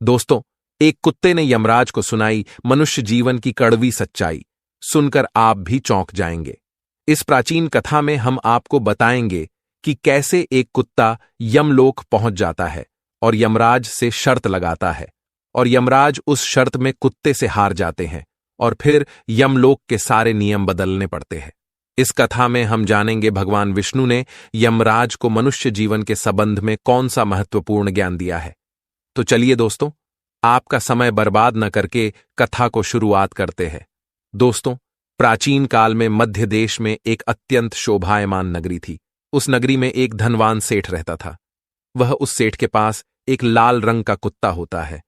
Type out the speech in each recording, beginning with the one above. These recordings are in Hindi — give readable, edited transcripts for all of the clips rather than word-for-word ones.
दोस्तों, एक कुत्ते ने यमराज को सुनाई मनुष्य जीवन की कड़वी सच्चाई। सुनकर आप भी चौंक जाएंगे। इस प्राचीन कथा में हम आपको बताएंगे कि कैसे एक कुत्ता यमलोक पहुंच जाता है और यमराज से शर्त लगाता है, और यमराज उस शर्त में कुत्ते से हार जाते हैं और फिर यमलोक के सारे नियम बदलने पड़ते हैं। इस कथा में हम जानेंगे भगवान विष्णु ने यमराज को मनुष्य जीवन के संबंध में कौन सा महत्वपूर्ण ज्ञान दिया है। तो चलिए दोस्तों, आपका समय बर्बाद न करके कथा को शुरुआत करते हैं। दोस्तों, प्राचीन काल में मध्य देश में एक अत्यंत शोभायमान नगरी थी। उस नगरी में एक धनवान सेठ रहता था। उस सेठ के पास एक लाल रंग का कुत्ता होता है।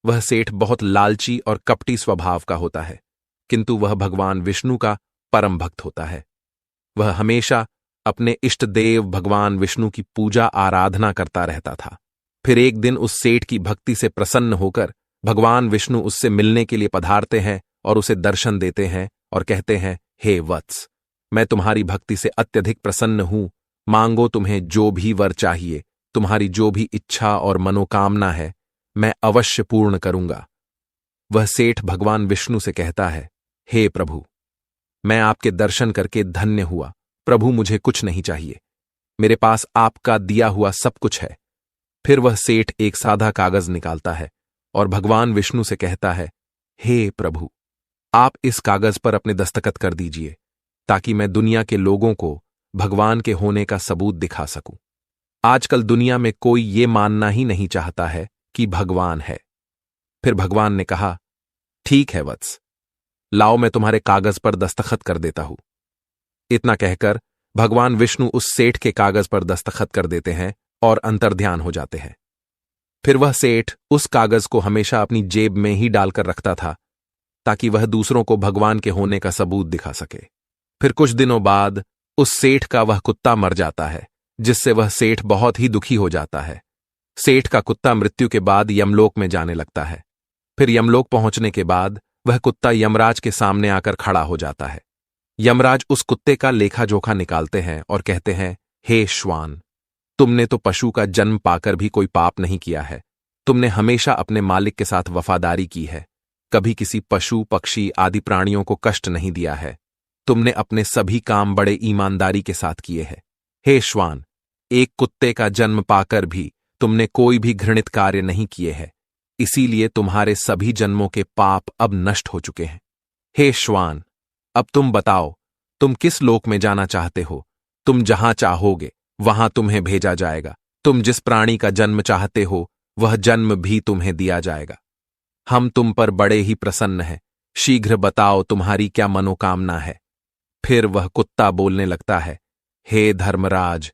वह सेठ बहुत लालची और कपटी स्वभाव का होता है, किंतु वह भगवान विष्णु का परम भक्त होता है। वह हमेशा अपने इष्ट देव भगवान विष्णु की पूजा आराधना करता रहता था। फिर एक दिन उस सेठ की भक्ति से प्रसन्न होकर भगवान विष्णु उससे मिलने के लिए पधारते हैं और उसे दर्शन देते हैं और कहते हैं, हे वत्स, मैं तुम्हारी भक्ति से अत्यधिक प्रसन्न हूं। मांगो, तुम्हें जो भी वर चाहिए, तुम्हारी जो भी इच्छा और मनोकामना है, मैं अवश्य पूर्ण करूंगा। वह सेठ भगवान विष्णु से कहता है, हे प्रभु, मैं आपके दर्शन करके धन्य हुआ। प्रभु, मुझे कुछ नहीं चाहिए, मेरे पास आपका दिया हुआ सब कुछ है। फिर वह सेठ एक सादा कागज निकालता है और भगवान विष्णु से कहता है, हे प्रभु, आप इस कागज पर अपने दस्तखत कर दीजिए ताकि मैं दुनिया के लोगों को भगवान के होने का सबूत दिखा सकूं। आजकल दुनिया में कोई ये मानना ही नहीं चाहता है कि भगवान है। फिर भगवान ने कहा, ठीक है वत्स, लाओ मैं तुम्हारे कागज पर दस्तखत कर देता हूं। इतना कहकर भगवान विष्णु उस सेठ के कागज पर दस्तखत कर देते हैं और अंतर्ध्यान हो जाते हैं। फिर वह सेठ उस कागज को हमेशा अपनी जेब में ही डालकर रखता था ताकि वह दूसरों को भगवान के होने का सबूत दिखा सके। फिर कुछ दिनों बाद उस सेठ का वह कुत्ता मर जाता है, जिससे वह सेठ बहुत ही दुखी हो जाता है। सेठ का कुत्ता मृत्यु के बाद यमलोक में जाने लगता है। फिर यमलोक पहुंचने के बाद वह कुत्ता यमराज के सामने आकर खड़ा हो जाता है। यमराज उस कुत्ते का लेखा जोखा निकालते हैं और कहते हैं, हे श्वान, तुमने तो पशु का जन्म पाकर भी कोई पाप नहीं किया है। तुमने हमेशा अपने मालिक के साथ वफादारी की है, कभी किसी पशु पक्षी आदि प्राणियों को कष्ट नहीं दिया है। तुमने अपने सभी काम बड़े ईमानदारी के साथ किए हैं। हे श्वान, एक कुत्ते का जन्म पाकर भी तुमने कोई भी घृणित कार्य नहीं किए हैं, इसीलिए तुम्हारे सभी जन्मों के पाप अब नष्ट हो चुके हैं। हे श्वान, अब तुम बताओ, तुम किस लोक में जाना चाहते हो? तुम जहां चाहोगे वहां तुम्हें भेजा जाएगा। तुम जिस प्राणी का जन्म चाहते हो वह जन्म भी तुम्हें दिया जाएगा। हम तुम पर बड़े ही प्रसन्न हैं। शीघ्र बताओ तुम्हारी क्या मनोकामना है। फिर वह कुत्ता बोलने लगता है, हे धर्मराज,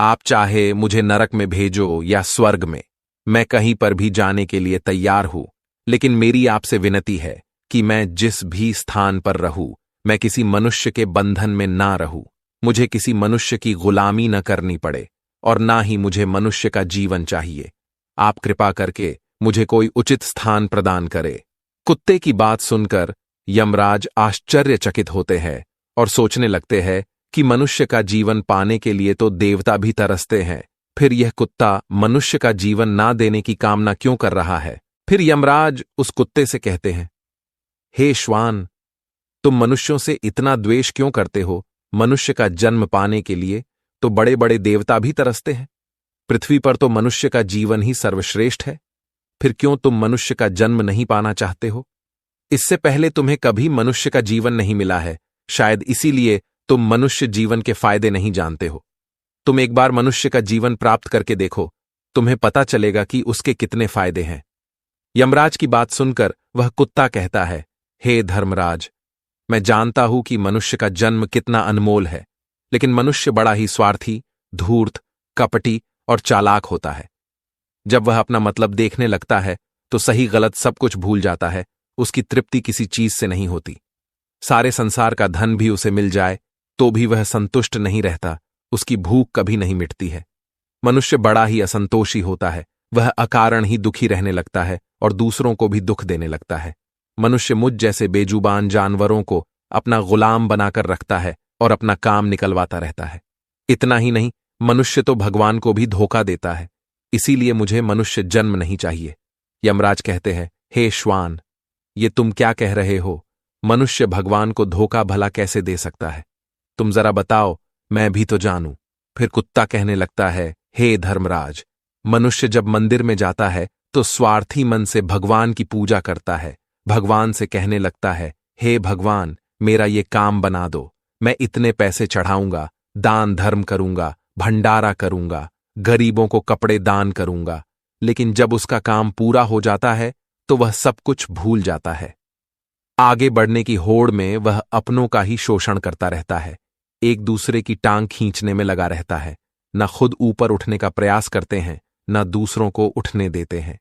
आप चाहे मुझे नरक में भेजो या स्वर्ग में, मैं कहीं पर भी जाने के लिए तैयार हूं। लेकिन मेरी आपसे विनती है कि मैं जिस भी स्थान पर रहूं, मैं किसी मनुष्य के बंधन में ना रहूं। मुझे किसी मनुष्य की गुलामी न करनी पड़े और ना ही मुझे मनुष्य का जीवन चाहिए। आप कृपा करके मुझे कोई उचित स्थान प्रदान करे। कुत्ते की बात सुनकर यमराज आश्चर्यचकित होते हैं और सोचने लगते हैं कि मनुष्य का जीवन पाने के लिए तो देवता भी तरसते हैं, फिर यह कुत्ता मनुष्य का जीवन ना देने की कामना क्यों कर रहा है। फिर यमराज उस कुत्ते से कहते हैं, हे श्वान, तुम मनुष्यों से इतना द्वेष क्यों करते हो? मनुष्य का जन्म पाने के लिए तो बड़े बड़े देवता भी तरसते हैं। पृथ्वी पर तो मनुष्य का जीवन ही सर्वश्रेष्ठ है। फिर क्यों तुम मनुष्य का जन्म नहीं पाना चाहते हो? इससे पहले तुम्हें कभी मनुष्य का जीवन नहीं मिला है, शायद इसीलिए तुम मनुष्य जीवन के फायदे नहीं जानते हो। तुम एक बार मनुष्य का जीवन प्राप्त करके देखो, तुम्हें पता चलेगा कि उसके कितने फायदे हैं। यमराज की बात सुनकर वह कुत्ता कहता है, हे धर्मराज, मैं जानता हूं कि मनुष्य का जन्म कितना अनमोल है, लेकिन मनुष्य बड़ा ही स्वार्थी, धूर्त, कपटी और चालाक होता है। जब वह अपना मतलब देखने लगता है तो सही गलत सब कुछ भूल जाता है। उसकी तृप्ति किसी चीज से नहीं होती। सारे संसार का धन भी उसे मिल जाए तो भी वह संतुष्ट नहीं रहता। उसकी भूख कभी नहीं मिटती है। मनुष्य बड़ा ही असंतोषी होता है। वह अकारण ही दुखी रहने लगता है और दूसरों को भी दुख देने लगता है। मनुष्य मुझ जैसे बेजुबान जानवरों को अपना गुलाम बनाकर रखता है और अपना काम निकलवाता रहता है। इतना ही नहीं, मनुष्य तो भगवान को भी धोखा देता है। इसीलिए मुझे मनुष्य जन्म नहीं चाहिए। यमराज कहते हैं, हे श्वान, ये तुम क्या कह रहे हो? मनुष्य भगवान को धोखा भला कैसे दे सकता है? तुम जरा बताओ, मैं भी तो जानूं। फिर कुत्ता कहने लगता है, हे धर्मराज, मनुष्य जब मंदिर में जाता है तो स्वार्थी मन से भगवान की पूजा करता है। भगवान से कहने लगता है, हे भगवान, मेरा ये काम बना दो, मैं इतने पैसे चढ़ाऊंगा, दान धर्म करूंगा, भंडारा करूंगा, गरीबों को कपड़े दान करूंगा। लेकिन जब उसका काम पूरा हो जाता है तो वह सब कुछ भूल जाता है। आगे बढ़ने की होड़ में वह अपनों का ही शोषण करता रहता है, एक दूसरे की टांग खींचने में लगा रहता है। न खुद ऊपर उठने का प्रयास करते हैं, न दूसरों को उठने देते हैं,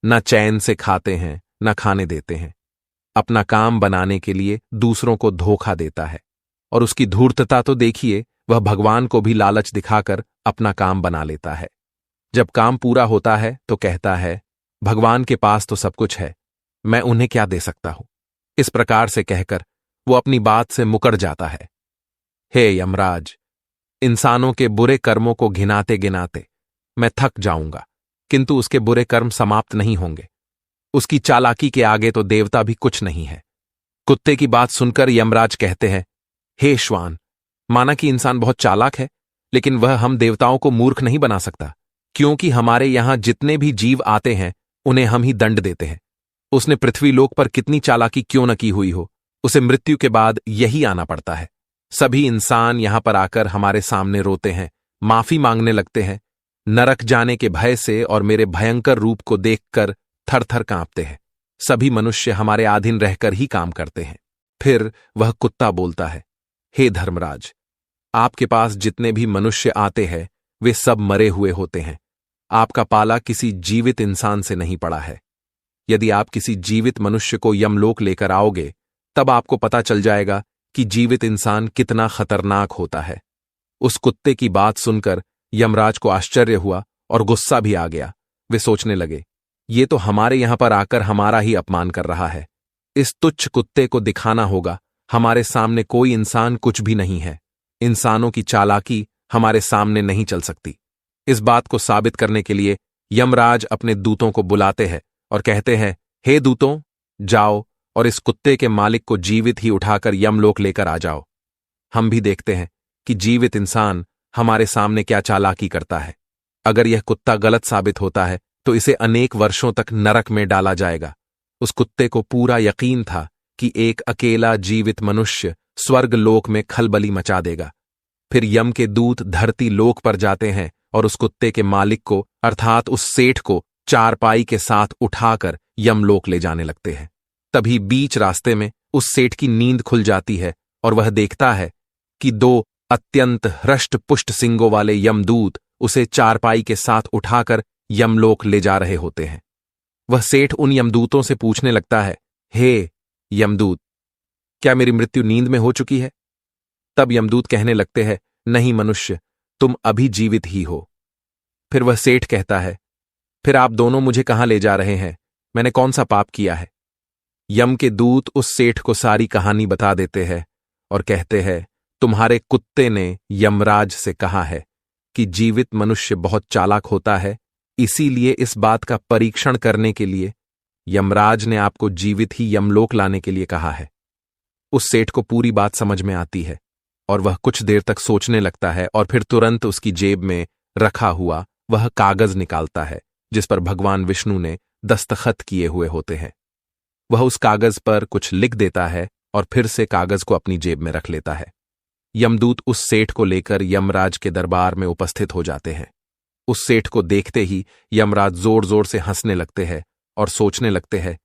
न चैन से खाते हैं, न खाने देते हैं। अपना काम बनाने के लिए दूसरों को धोखा देता है। और उसकी धूर्तता तो देखिए, वह भगवान को भी लालच दिखाकर अपना काम बना लेता है। जब काम पूरा होता है तो कहता है, भगवान के पास तो सब कुछ है, मैं उन्हें क्या दे सकता हूं। इस प्रकार से कहकर वो अपनी बात से मुकर जाता है। हे यमराज, इंसानों के बुरे कर्मों को घिनाते गिनाते मैं थक जाऊंगा, किंतु उसके बुरे कर्म समाप्त नहीं होंगे। उसकी चालाकी के आगे तो देवता भी कुछ नहीं है। कुत्ते की बात सुनकर यमराज कहते हैं, हे श्वान, माना कि इंसान बहुत चालाक है, लेकिन वह हम देवताओं को मूर्ख नहीं बना सकता, क्योंकि हमारे यहां जितने भी जीव आते हैं उन्हें हम ही दंड देते हैं। उसने पृथ्वी लोक पर कितनी चालाकी क्यों न की हुई हो, उसे मृत्यु के बाद यही आना पड़ता है। सभी इंसान यहां पर आकर हमारे सामने रोते हैं, माफी मांगने लगते हैं, नरक जाने के भय से और मेरे भयंकर रूप को देखकर थर थर कांपते हैं। सभी मनुष्य हमारे अधीन रहकर ही काम करते हैं। फिर वह कुत्ता बोलता है, हे धर्मराज, आपके पास जितने भी मनुष्य आते हैं वे सब मरे हुए होते हैं। आपका पाला किसी जीवित इंसान से नहीं पड़ा है। यदि आप किसी जीवित मनुष्य को यमलोक लेकर आओगे तब आपको पता चल जाएगा कि जीवित इंसान कितना खतरनाक होता है। उस कुत्ते की बात सुनकर यमराज को आश्चर्य हुआ और गुस्सा भी आ गया। वे सोचने लगे, ये तो हमारे यहां पर आकर हमारा ही अपमान कर रहा है। इस तुच्छ कुत्ते को दिखाना होगा हमारे सामने कोई इंसान कुछ भी नहीं है। इंसानों की चालाकी हमारे सामने नहीं चल सकती। इस बात को साबित करने के लिए यमराज अपने दूतों को बुलाते हैं और कहते हैं, हे दूतों, जाओ और इस कुत्ते के मालिक को जीवित ही उठाकर यमलोक लेकर आ जाओ। हम भी देखते हैं कि जीवित इंसान हमारे सामने क्या चालाकी करता है। अगर यह कुत्ता गलत साबित होता है तो इसे अनेक वर्षों तक नरक में डाला जाएगा। उस कुत्ते को पूरा यकीन था कि एक अकेला जीवित मनुष्य स्वर्ग लोक में खलबली मचा देगा। फिर यम के दूत धरती लोक पर जाते हैं और उस कुत्ते के मालिक को अर्थात उस सेठ को चारपाई के साथ उठाकर यमलोक ले जाने लगते हैं। तभी बीच रास्ते में उस सेठ की नींद खुल जाती है और वह देखता है कि दो अत्यंत हृष्ट पुष्ट सिंगों वाले यमदूत उसे चारपाई के साथ उठाकर यमलोक ले जा रहे होते हैं। वह सेठ उन यमदूतों से पूछने लगता है, हे यमदूत, क्या मेरी मृत्यु नींद में हो चुकी है? तब यमदूत कहने लगते हैं, नहीं मनुष्य, तुम अभी जीवित ही हो। फिर वह सेठ कहता है, फिर आप दोनों मुझे कहां ले जा रहे हैं? मैंने कौन सा पाप किया है? यम के दूत उस सेठ को सारी कहानी बता देते हैं और कहते हैं, तुम्हारे कुत्ते ने यमराज से कहा है कि जीवित मनुष्य बहुत चालाक होता है, इसीलिए इस बात का परीक्षण करने के लिए यमराज ने आपको जीवित ही यमलोक लाने के लिए कहा है। उस सेठ को पूरी बात समझ में आती है और वह कुछ देर तक सोचने लगता है और फिर तुरंत उसकी जेब में रखा हुआ वह कागज निकालता है जिस पर भगवान विष्णु ने दस्तखत किए हुए होते हैं। वह उस कागज पर कुछ लिख देता है और फिर से कागज को अपनी जेब में रख लेता है। यमदूत उस सेठ को लेकर यमराज के दरबार में उपस्थित हो जाते हैं। उस सेठ को देखते ही यमराज जोर जोर से हंसने लगते हैं और सोचने लगते हैं,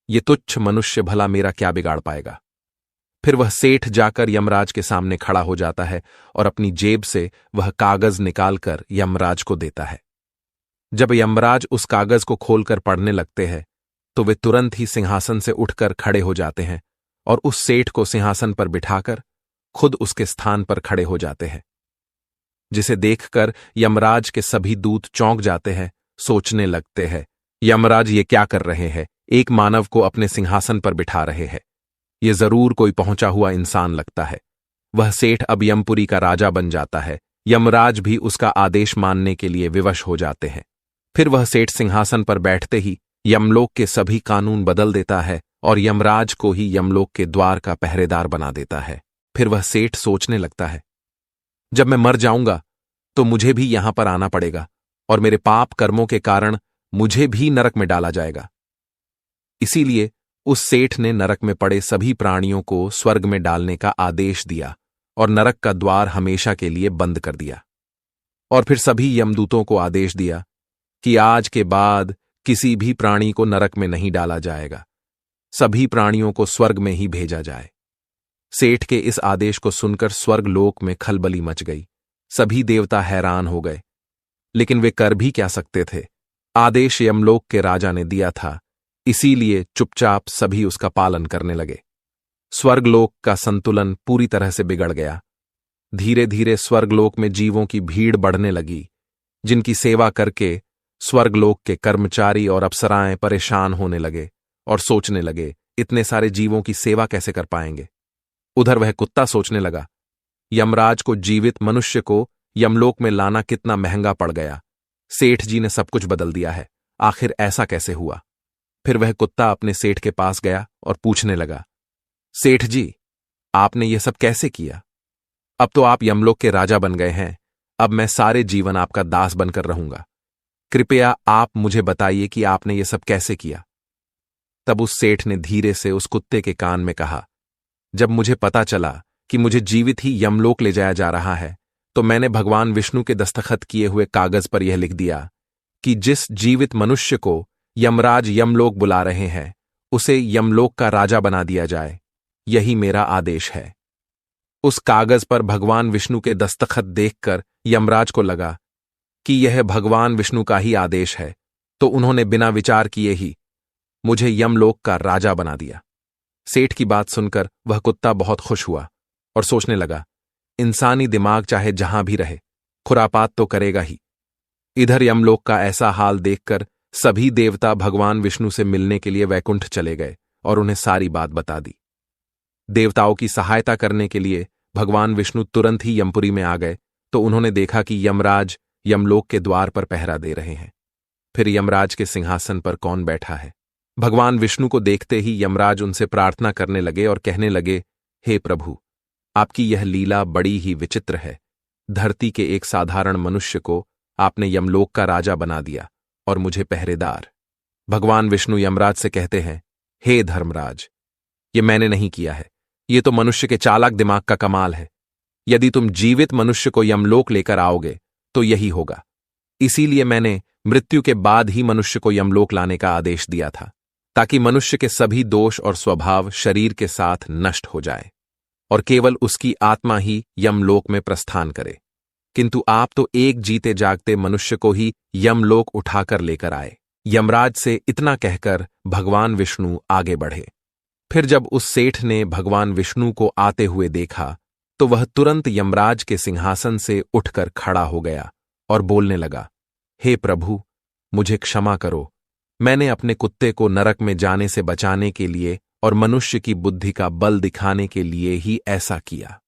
ये तुच्छ मनुष्य भला मेरा क्या बिगाड़ पाएगा। फिर वह सेठ जाकर यमराज के सामने खड़ा हो जाता है और अपनी जेब से वह कागज निकालकर यमराज को देता है। जब यमराज उस कागज को खोलकर पढ़ने लगते हैं तो वे तुरंत ही सिंहासन से उठकर खड़े हो जाते हैं और उस सेठ को सिंहासन पर बिठाकर खुद उसके स्थान पर खड़े हो जाते हैं, जिसे देखकर यमराज के सभी दूत चौंक जाते हैं, सोचने लगते हैं, यमराज ये क्या कर रहे हैं? एक मानव को अपने सिंहासन पर बिठा रहे हैं। ये जरूर कोई पहुंचा हुआ इंसान लगता है। वह सेठ अब यमपुरी का राजा बन जाता है। यमराज भी उसका आदेश मानने के लिए विवश हो जाते हैं। फिर वह सेठ सिंहासन पर बैठते ही यमलोक के सभी कानून बदल देता है और यमराज को ही यमलोक के द्वार का पहरेदार बना देता है। फिर वह सेठ सोचने लगता है, जब मैं मर जाऊंगा तो मुझे भी यहां पर आना पड़ेगा और मेरे पाप कर्मों के कारण मुझे भी नरक में डाला जाएगा। इसीलिए उस सेठ ने नरक में पड़े सभी प्राणियों को स्वर्ग में डालने का आदेश दिया और नरक का द्वार हमेशा के लिए बंद कर दिया। और फिर सभी यमदूतों को आदेश दिया कि आज के बाद किसी भी प्राणी को नरक में नहीं डाला जाएगा, सभी प्राणियों को स्वर्ग में ही भेजा जाए। सेठ के इस आदेश को सुनकर स्वर्ग लोक में खलबली मच गई। सभी देवता हैरान हो गए, लेकिन वे कर भी क्या सकते थे। आदेश यमलोक के राजा ने दिया था, इसीलिए चुपचाप सभी उसका पालन करने लगे। स्वर्गलोक का संतुलन पूरी तरह से बिगड़ गया। धीरे धीरे स्वर्गलोक में जीवों की भीड़ बढ़ने लगी, जिनकी सेवा करके स्वर्गलोक के कर्मचारी और अप्सराएं परेशान होने लगे और सोचने लगे, इतने सारे जीवों की सेवा कैसे कर पाएंगे। उधर वह कुत्ता सोचने लगा, यमराज को जीवित मनुष्य को यमलोक में लाना कितना महंगा पड़ गया। सेठ जी ने सब कुछ बदल दिया है, आखिर ऐसा कैसे हुआ। फिर वह कुत्ता अपने सेठ के पास गया और पूछने लगा, सेठ जी, आपने ये सब कैसे किया? अब तो आप यमलोक के राजा बन गए हैं, अब मैं सारे जीवन आपका दास बनकर रहूंगा। कृपया आप मुझे बताइए कि आपने ये सब कैसे किया। तब उस सेठ ने धीरे से उस कुत्ते के कान में कहा, जब मुझे पता चला कि मुझे जीवित ही यमलोक ले जाया जा रहा है, तो मैंने भगवान विष्णु के दस्तखत किए हुए कागज पर यह लिख दिया कि जिस जीवित मनुष्य को यमराज यमलोक बुला रहे हैं, उसे यमलोक का राजा बना दिया जाए। यही मेरा आदेश है। उस कागज पर भगवान विष्णु के दस्तखत देखकर यमराज को लगा कि यह भगवान विष्णु का ही आदेश है, तो उन्होंने बिना विचार किए ही मुझे यमलोक का राजा बना दिया। सेठ की बात सुनकर वह कुत्ता बहुत खुश हुआ और सोचने लगा, इंसानी दिमाग चाहे जहां भी रहे, खुरापात तो करेगा ही। इधर यमलोक का ऐसा हाल देखकर सभी देवता भगवान विष्णु से मिलने के लिए वैकुंठ चले गए और उन्हें सारी बात बता दी। देवताओं की सहायता करने के लिए भगवान विष्णु तुरंत ही यमपुरी में आ गए, तो उन्होंने देखा कि यमराज यमलोक के द्वार पर पहरा दे रहे हैं। फिर यमराज के सिंहासन पर कौन बैठा है? भगवान विष्णु को देखते ही यमराज उनसे प्रार्थना करने लगे और कहने लगे, हे प्रभु, आपकी यह लीला बड़ी ही विचित्र है। धरती के एक साधारण मनुष्य को आपने यमलोक का राजा बना दिया और मुझे पहरेदार। भगवान विष्णु यमराज से कहते हैं, हे धर्मराज, ये मैंने नहीं किया है, ये तो मनुष्य के चालाक दिमाग का कमाल है। यदि तुम जीवित मनुष्य को यमलोक लेकर आओगे तो यही होगा। इसीलिए मैंने मृत्यु के बाद ही मनुष्य को यमलोक लाने का आदेश दिया था, ताकि मनुष्य के सभी दोष और स्वभाव शरीर के साथ नष्ट हो जाए और केवल उसकी आत्मा ही यमलोक में प्रस्थान करे। किंतु आप तो एक जीते जागते मनुष्य को ही यमलोक उठाकर लेकर आए। यमराज से इतना कहकर भगवान विष्णु आगे बढ़े। फिर जब उस सेठ ने भगवान विष्णु को आते हुए देखा, तो वह तुरंत यमराज के सिंहासन से उठकर खड़ा हो गया और बोलने लगा, हे प्रभु, मुझे क्षमा करो। मैंने अपने कुत्ते को नरक में जाने से बचाने के लिए और मनुष्य की बुद्धि का बल दिखाने के लिए ही ऐसा किया।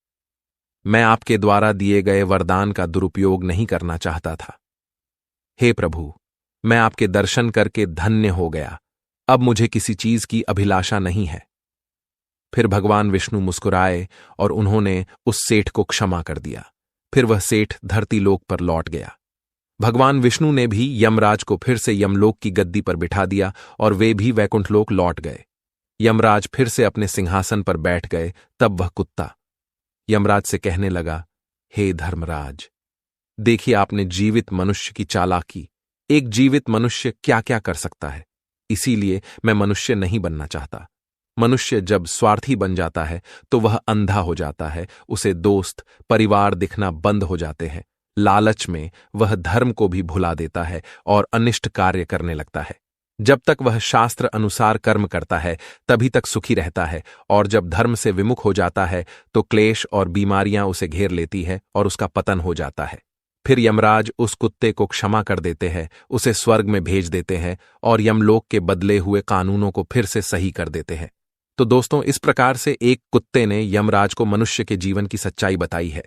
मैं आपके द्वारा दिए गए वरदान का दुरुपयोग नहीं करना चाहता था। हे प्रभु, मैं आपके दर्शन करके धन्य हो गया। अब मुझे किसी चीज की अभिलाषा नहीं है। फिर भगवान विष्णु मुस्कुराए और उन्होंने उस सेठ को क्षमा कर दिया। फिर वह सेठ धरती लोक पर लौट गया। भगवान विष्णु ने भी यमराज को फिर से यमलोक की गद्दी पर बिठा दिया और वे भी वैकुंठ लोक लौट गए। यमराज फिर से अपने सिंहासन पर बैठ गए। तब वह कुत्ता यमराज से कहने लगा, हे धर्मराज, देखिए आपने जीवित मनुष्य की चालाकी। एक जीवित मनुष्य क्या क्या कर सकता है। इसीलिए मैं मनुष्य नहीं बनना चाहता। मनुष्य जब स्वार्थी बन जाता है तो वह अंधा हो जाता है, उसे दोस्त परिवार दिखना बंद हो जाते हैं। लालच में वह धर्म को भी भुला देता है और अनिष्ट कार्य करने लगता है। जब तक वह शास्त्र अनुसार कर्म करता है तभी तक सुखी रहता है, और जब धर्म से विमुख हो जाता है तो क्लेश और बीमारियां उसे घेर लेती है और उसका पतन हो जाता है। फिर यमराज उस कुत्ते को क्षमा कर देते हैं, उसे स्वर्ग में भेज देते हैं और यमलोक के बदले हुए कानूनों को फिर से सही कर देते हैं। तो दोस्तों, इस प्रकार से एक कुत्ते ने यमराज को मनुष्य के जीवन की सच्चाई बताई है।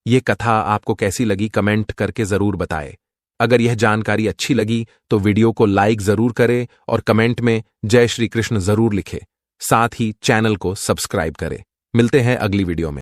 ये कथा आपको कैसी लगी कमेंट करके जरूर बताएं। अगर यह जानकारी अच्छी लगी तो वीडियो को लाइक जरूर करें और कमेंट में जय श्री कृष्ण जरूर लिखें। साथ ही चैनल को सब्सक्राइब करें। मिलते हैं अगली वीडियो में।